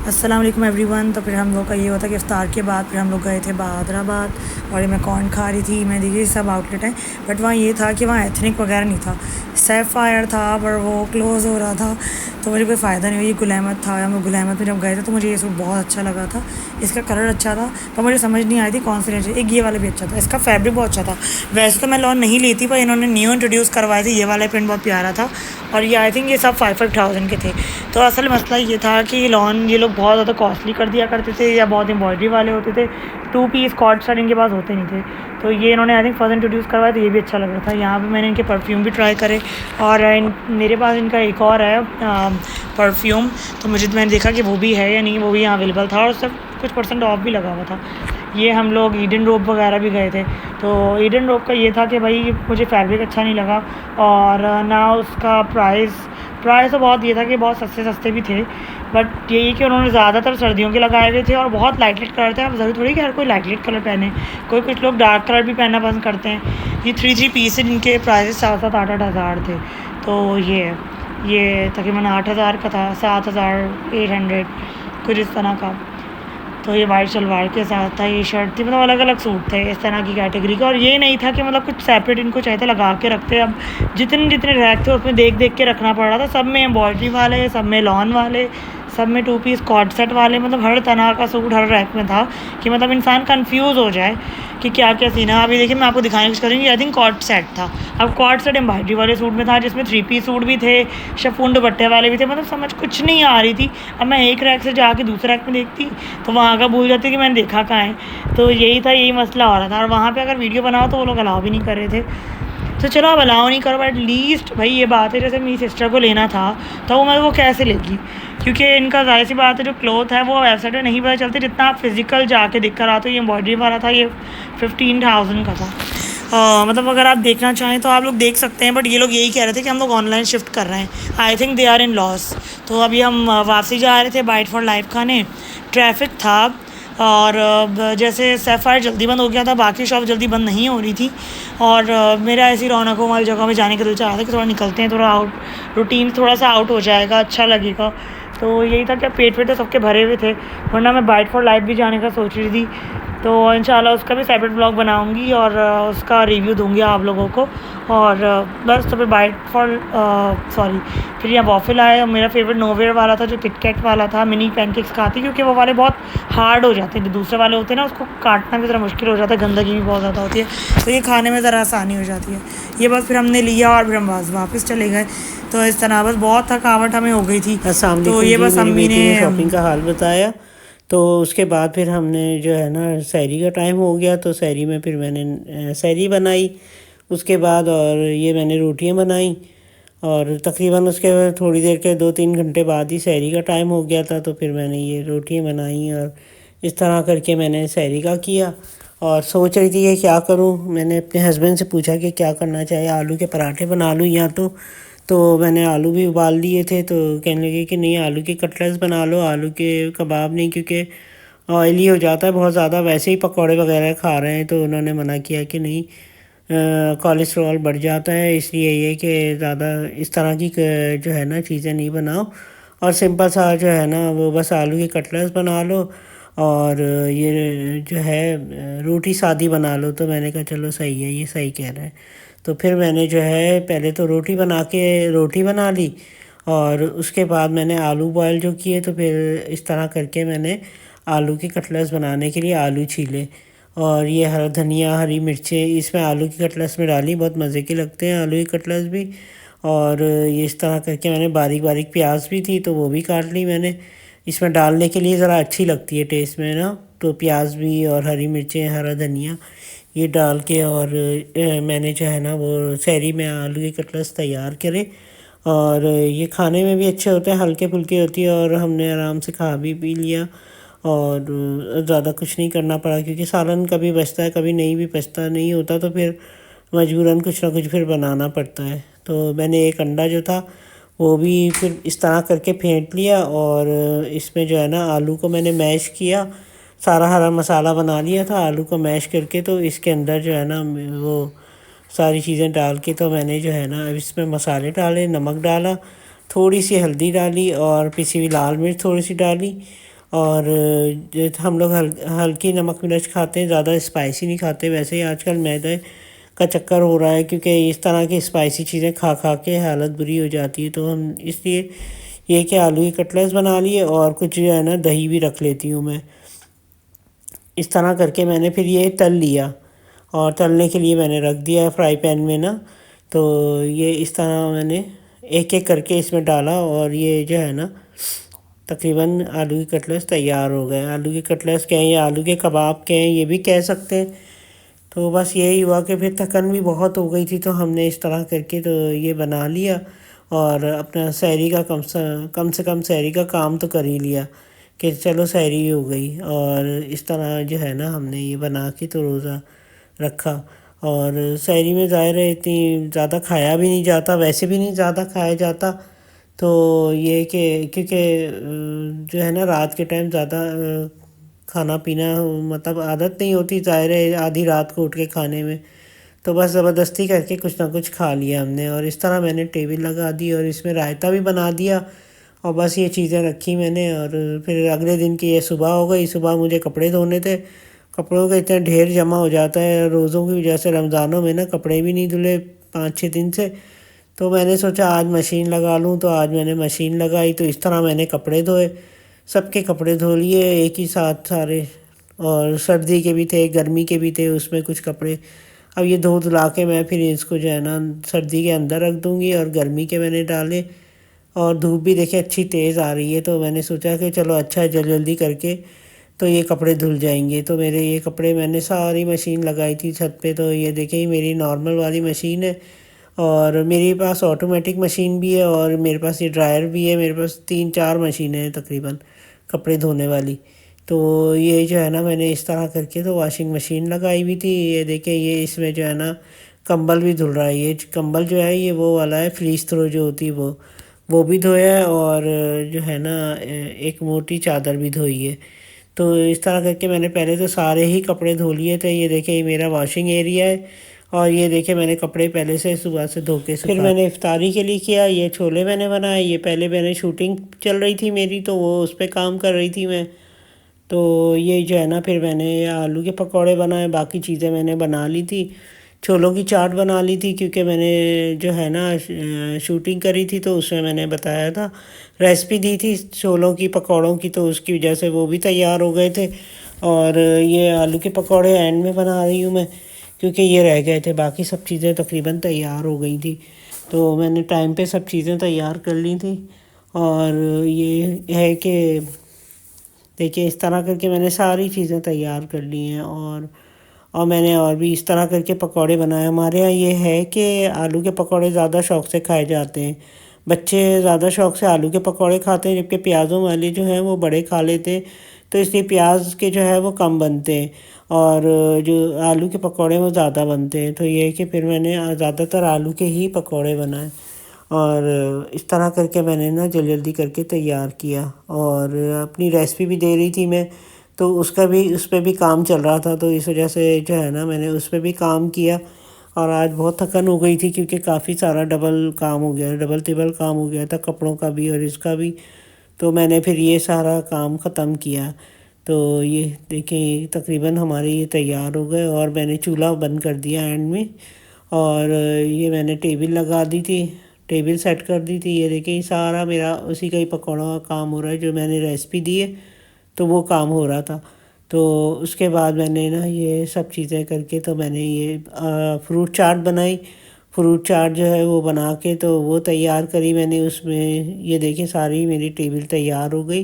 अस्सलाम वालेकुम एवरीवन। तो फिर हम लोग का ये होता कि इफ्तार के बाद फिर हम लोग गए थे हैदराबाद और ये मैं कॉर्न खा रही थी। मैं देखी सब आउटलेट हैं बट वहाँ ये था कि वहाँ एथनिक वगैरह नहीं था, सैफायर था पर वो क्लोज़ हो रहा था तो मुझे कोई फ़ायदा नहीं हुआ। ये गुल अहमद था, हम लोग गुल अहमद में जब गए थे तो मुझे ये सूट बहुत अच्छा लगा था। इसका कलर अच्छा था पर मुझे समझ नहीं आई थी कौन सी लेनी चाहिए। एक ये वाला भी अच्छा था, इसका फैब्रिक बहुत अच्छा था। वैसे तो मैं लॉन नहीं लेती पर इन्होंने न्यू इंट्रोड्यूस करवाए थे, ये वाला प्रिंट बहुत प्यारा था और ये आई थिंक ये सब 5,000 के थे। तो असल मसला ये था कि लॉन ये लोग बहुत ज़्यादा कॉस्टली कर दिया करते थे या बहुत एम्ब्रॉयडरी वाले होते थे, 2 पीस कॉर्ड सेट इनके पास होते नहीं थे। तो ये इन्होंने आई थिंक फर्स्ट इंट्रोड्यूस करवाया तो ये भी अच्छा लग रहा था। यहाँ पे मैंने इनके परफ्यूम भी ट्राई करे और मेरे पास इनका एक और है परफ्यूम, तो मैंने देखा कि वो भी है या नहीं, वो भी यहाँ अवेलेबल था और सब कुछ परसेंट ऑफ भी लगा हुआ था। ये हम लोग ईडन रोप वगैरह भी गए थे। तो ईडन रोप का ये था कि भाई मुझे फैब्रिक अच्छा नहीं लगा और ना उसका प्राइस तो बहुत ये था कि बहुत सस्ते सस्ते भी थे, बट यही कि उन्होंने ज़्यादातर सर्दियों के लगाए हुए थे और बहुत लाइट लाइट कलर थे। अब ज़रूरी थोड़ी कि हर कोई लाइट लाइट कलर पहने, कुछ लोग डार्क कलर भी पहनना पसंद करते हैं। ये 3 पीस जिनके प्राइस 7-8 हज़ार थे। तो ये तकरीबन 8 हज़ार का था, 7,800 कुछ इस तरह का। तो ये वाइट शलवार के साथ था, ये शर्ट थी, मतलब अलग अलग सूट थे इस तरह की कैटेगरी का। और ये नहीं था कि मतलब कुछ सेपरेट इनको चाहिए था लगा के रखते। अब जितने जितने रैक थे उसमें देख देख के रखना पड़ रहा था। सब में एम्ब्रॉयडरी वाले, सब में लॉन वाले, सब में 2 पीस कॉर्ड सेट वाले, मतलब हर तरह का सूट हर रैक में था कि मतलब इंसान कंफ्यूज हो जाए कि क्या क्या सीना। अभी देखिए मैं आपको दिखाने की कोशिश करूँगी। आई थिंक कॉर्ड सेट था। अब कॉर्ड सेट एम्ब्रॉयडरी वाले सूट में था जिसमें 3 पीस सूट भी थे, शिफॉन दुपट्टे वाले भी थे, मतलब समझ कुछ नहीं आ रही थी। अब मैं एक रैक से जाके दूसरे रैक में देखती तो वहाँ का भूल जाती कि मैंने देखा कहाँ है। तो यही मसला हो रहा था और वहाँ पे अगर वीडियो बनाओ तो वो लोग अलाउ भी नहीं कर रहे थे। तो चलो अब अलाउ नहीं करो, एटलीस्ट भाई ये बात है जैसे मेरी सिस्टर को लेना था तो वो कैसे लेगी, क्योंकि इनका जाहिर सी बात है जो क्लोथ है वो वेबसाइट में नहीं पता चलते जितना आप फिज़िकल जाके देख कर आते हो। ये एम्ब्रॉयडरी वाला था, ये 15,000 का था। मतलब अगर आप देखना चाहें तो आप लोग देख सकते हैं, बट ये लोग यही कह रहे थे कि हम लोग ऑनलाइन शिफ्ट कर रहे हैं। I think they are in loss. तो अभी हम वापसी जा रहे थे बाइट फॉर लाइफ खाने, ट्रैफिक था और जैसे सैफायर जल्दी बंद हो गया था, बाकी शॉप जल्दी बंद नहीं हो रही थी और मेरा ऐसी रौनकों वाली जगह में जाने का दिल चाह रहा था कि थोड़ा निकलते हैं, थोड़ा आउट रूटीन थोड़ा सा आउट हो जाएगा, अच्छा लगेगा। तो यही था कि पेट वेट तो सबके भरे हुए थे, वरना मैं बाइट फॉर लाइफ भी जाने का सोच रही थी। तो इंशाल्लाह उसका भी सेपरेट ब्लॉग बनाऊंगी और उसका रिव्यू दूंगी आप लोगों को। और बस तो फिर बाइट फॉर सॉरी फिर यहाँ वॉफिल आया और मेरा फेवरेट नोवेयर वाला था जो किटकैट वाला था। मिनी पैनकेक्स खाती क्योंकि वो वाले बहुत हार्ड हो जाते हैं, जो दूसरे वाले होते हैं ना उसको काटना भी ज़रा मुश्किल हो जाता है, गंदगी भी बहुत ज़्यादा होती है, तो ये खाने में ज़रा आसानी हो जाती है। ये बस फिर हमने लिया और फिर हम वापस चले गए। तो इस तरह बस बहुत थकावट हमें हो गई थी। अस्सलाम तो वालेकुम ये जी। बस मेरी अम्मी बेटी ने ने शॉपिंग का हाल बताया। तो उसके बाद फिर हमने जो है ना सहरी का टाइम हो गया, तो सहरी में फिर मैंने सहरी बनाई उसके बाद, और ये मैंने रोटियां बनाई। और तकरीबन उसके थोड़ी देर के 2-3 घंटे बाद ही सहरी का टाइम हो गया था, तो फिर मैंने ये रोटियां बनाई और इस तरह करके मैंने सहरी का किया। और सोच रही थी कि क्या करूं, मैंने अपने हस्बैंड से पूछा कि क्या करना चाहिए, आलू के पराठे बना लूं या तो मैंने आलू भी उबाल लिए थे, तो कहने लगे कि नहीं आलू के कटलेट्स बना लो, आलू के कबाब नहीं, क्योंकि ऑयली हो जाता है बहुत ज़्यादा, वैसे ही पकौड़े वगैरह खा रहे हैं। तो उन्होंने मना किया कि नहीं, कोलेस्ट्रॉल बढ़ जाता है, इसलिए ये कि ज़्यादा इस तरह की जो है ना चीज़ें नहीं बनाओ, और सिंपल सा जो है ना वो बस आलू के कटलेट्स बना लो और ये जो है रोटी सादी बना लो। तो मैंने कहा चलो सही है, ये सही कह रहे हैं। तो फिर मैंने जो है पहले तो रोटी बना ली और उसके बाद मैंने आलू बॉयल जो किए, तो फिर इस तरह करके मैंने आलू के कटलेट्स बनाने के लिए आलू छीले और ये हरा धनिया हरी मिर्चें इसमें आलू की कटलेट्स में डाली, बहुत मज़े के लगते हैं आलू की कटलेट्स भी। और ये इस तरह करके मैंने बारीक बारीक प्याज भी थी तो वो भी काट ली मैंने, इसमें डालने के लिए ज़रा अच्छी लगती है टेस्ट में ना। तो प्याज भी और हरी मिर्चें हरा धनिया ये डाल के, और मैंने जो है ना वो सहरी में आलू के कटलेट्स तैयार करे। और ये खाने में भी अच्छे होते हैं, हल्के फुल्के होती है, और हमने आराम से खा भी पी लिया और ज़्यादा कुछ नहीं करना पड़ा, क्योंकि सालन कभी बचता है कभी नहीं भी बचता, नहीं होता तो फिर मजबूरन कुछ ना कुछ फिर बनाना पड़ता है। तो मैंने एक अंडा जो था वो भी फिर इस तरह करके फेंट लिया और इसमें जो है ना आलू को मैंने मैश किया, सारा हरा मसाला बना लिया था आलू को मैश करके। तो इसके अंदर जो है ना वो सारी चीज़ें डाल के, तो मैंने जो है ना अब इसमें मसाले डाले, नमक डाला, थोड़ी सी हल्दी डाली और पिसी हुई लाल मिर्च थोड़ी सी डाली और जो हम लोग हल्की नमक मिर्च खाते हैं, ज़्यादा स्पाइसी नहीं खाते। वैसे ही आजकल मैदे का चक्कर हो रहा है, क्योंकि इस तरह की स्पाइसी चीज़ें खा खा के हालत बुरी हो जाती है। तो हम इसलिए ये कि आलू की कटलेट्स बना लिए और कुछ जो है ना दही भी रख लेती हूँ मैं। इस तरह करके मैंने फिर ये तल लिया, और तलने के लिए मैंने रख दिया फ्राई पैन में ना। तो ये इस तरह मैंने एक एक करके इसमें डाला, और ये जो है ना तकरीबन आलू की कटलेट्स तैयार हो गए। आलू की कटलेट्स कहें या आलू के कबाब कहें, ये भी कह सकते हैं। तो बस यही हुआ कि फिर थकन भी बहुत हो गई थी, तो हमने इस तरह करके तो ये बना लिया, और अपना सहरी का कम से कम सहरी का काम तो कर ही लिया कि चलो सहरी हो गई। और इस तरह जो है ना हमने ये बना के तो रोज़ा रखा। और सहरी में ज़ाहिर है इतनी ज़्यादा खाया भी नहीं जाता, वैसे भी नहीं ज़्यादा खाया जाता। तो ये कि क्योंकि जो है ना रात के टाइम ज़्यादा खाना पीना मतलब आदत नहीं होती, ज़ाहिर है आधी रात को उठ के खाने में। तो बस ज़बरदस्ती करके कुछ ना कुछ खा लिया हमने, और इस तरह मैंने टेबल लगा दी और इसमें रायता भी बना दिया। और बस ये चीज़ें रखी मैंने, और फिर अगले दिन की ये सुबह हो गई। सुबह मुझे कपड़े धोने थे, कपड़ों का इतना ढेर जमा हो जाता है रोज़ों की वजह से। रमज़ानों में ना कपड़े भी नहीं धुले 5-6 दिन से। तो मैंने सोचा आज मशीन लगा लूँ, तो आज मैंने मशीन लगाई। तो इस तरह मैंने कपड़े धोए, सबके कपड़े धो लिए एक ही साथ सारे। और सर्दी के भी थे, गर्मी के भी थे, उसमें कुछ कपड़े। अब ये धो धुला के मैं फिर इसको जो है ना सर्दी के अंदर रख दूँगी, और गर्मी के मैंने डाले। और धूप भी देखिए अच्छी तेज़ आ रही है, तो मैंने सोचा कि चलो अच्छा है जल्दी जल्दी करके तो ये कपड़े धुल जाएंगे। तो मेरे ये कपड़े मैंने सारी मशीन लगाई थी छत पे। तो ये देखिए मेरी नॉर्मल वाली मशीन है, और मेरे पास ऑटोमेटिक मशीन भी है, और मेरे पास ये ड्रायर भी है। मेरे पास 3-4 मशीनें हैं तकरीबन कपड़े धोने वाली। तो ये जो है ना मैंने इस तरह करके तो वॉशिंग मशीन लगाई हुई थी। ये देखिए ये इसमें जो है ना कंबल भी धुल रहा है। ये कंबल जो है ये वो वाला है फ्रीज थ्रो जो होती है वो भी धोया है, और जो है ना एक मोटी चादर भी धोई है। तो इस तरह करके मैंने पहले तो सारे ही कपड़े धो लिए थे। ये देखिए ये मेरा वॉशिंग एरिया है, और ये देखिए मैंने कपड़े पहले से सुबह से धो के फिर मैंने इफ्तारी के लिए किया। ये छोले मैंने बनाए। ये पहले मैंने शूटिंग चल रही थी मेरी, तो वो उस पर काम कर रही थी मैं। तो ये जो है ना फिर मैंने आलू के पकौड़े बनाए, बाकी चीज़ें मैंने बना ली थी। छोलों की चाट बना ली थी, क्योंकि मैंने जो है ना शूटिंग करी थी, तो उसमें मैंने बताया था, रेसिपी दी थी छोलों की पकौड़ों की, तो उसकी वजह से वो भी तैयार हो गए थे। और ये आलू के पकौड़े एंड में बना रही हूँ मैं, क्योंकि ये रह गए थे। बाकी सब चीज़ें तकरीबन तैयार हो गई थी, तो मैंने टाइम पे सब चीज़ें तैयार कर ली थी। और ये है कि देखिए इस तरह करके मैंने सारी चीज़ें तैयार कर ली हैं। और मैंने और भी इस तरह करके पकौड़े बनाए। हमारे यहाँ ये है कि आलू के पकौड़े ज़्यादा शौक़ से खाए जाते हैं। बच्चे ज़्यादा शौक़ से आलू के पकौड़े खाते हैं, जबकि प्याज़ों वाले जो हैं वो बड़े खा लेते हैं। तो इसलिए प्याज के जो है वो कम बनते हैं, और जो आलू के पकौड़े वो ज़्यादा बनते हैं। तो ये है कि फिर मैंने ज़्यादातर आलू के ही पकौड़े बनाए, और इस तरह करके मैंने ना जल्दी जल्दी करके तैयार किया। और अपनी रेसिपी भी दे रही थी मैं, तो उसका भी उस पर भी काम चल रहा था। तो इस वजह से जो है ना मैंने उस पर भी काम किया। और आज बहुत थकन हो गई थी, क्योंकि काफ़ी सारा डबल काम हो गया, डबल टिबल काम हो गया था, कपड़ों का भी और इसका भी। तो मैंने फिर ये सारा काम ख़त्म किया। तो ये देखिए तकरीबन हमारे ये तैयार हो गए, और मैंने चूल्हा बंद कर दिया एंड में। और ये मैंने टेबल लगा दी थी, टेबल सेट कर दी थी। ये देखिए सारा मेरा उसी का ही पकौड़ों का काम हो रहा है, जो मैंने रेसिपी दी है तो वो काम हो रहा था। तो उसके बाद मैंने ना ये सब चीज़ें करके तो मैंने ये फ्रूट चाट बनाई। फ्रूट चाट जो है वो बना के तो वो तैयार करी मैंने। उसमें ये देखिए सारी मेरी टेबल तैयार हो गई।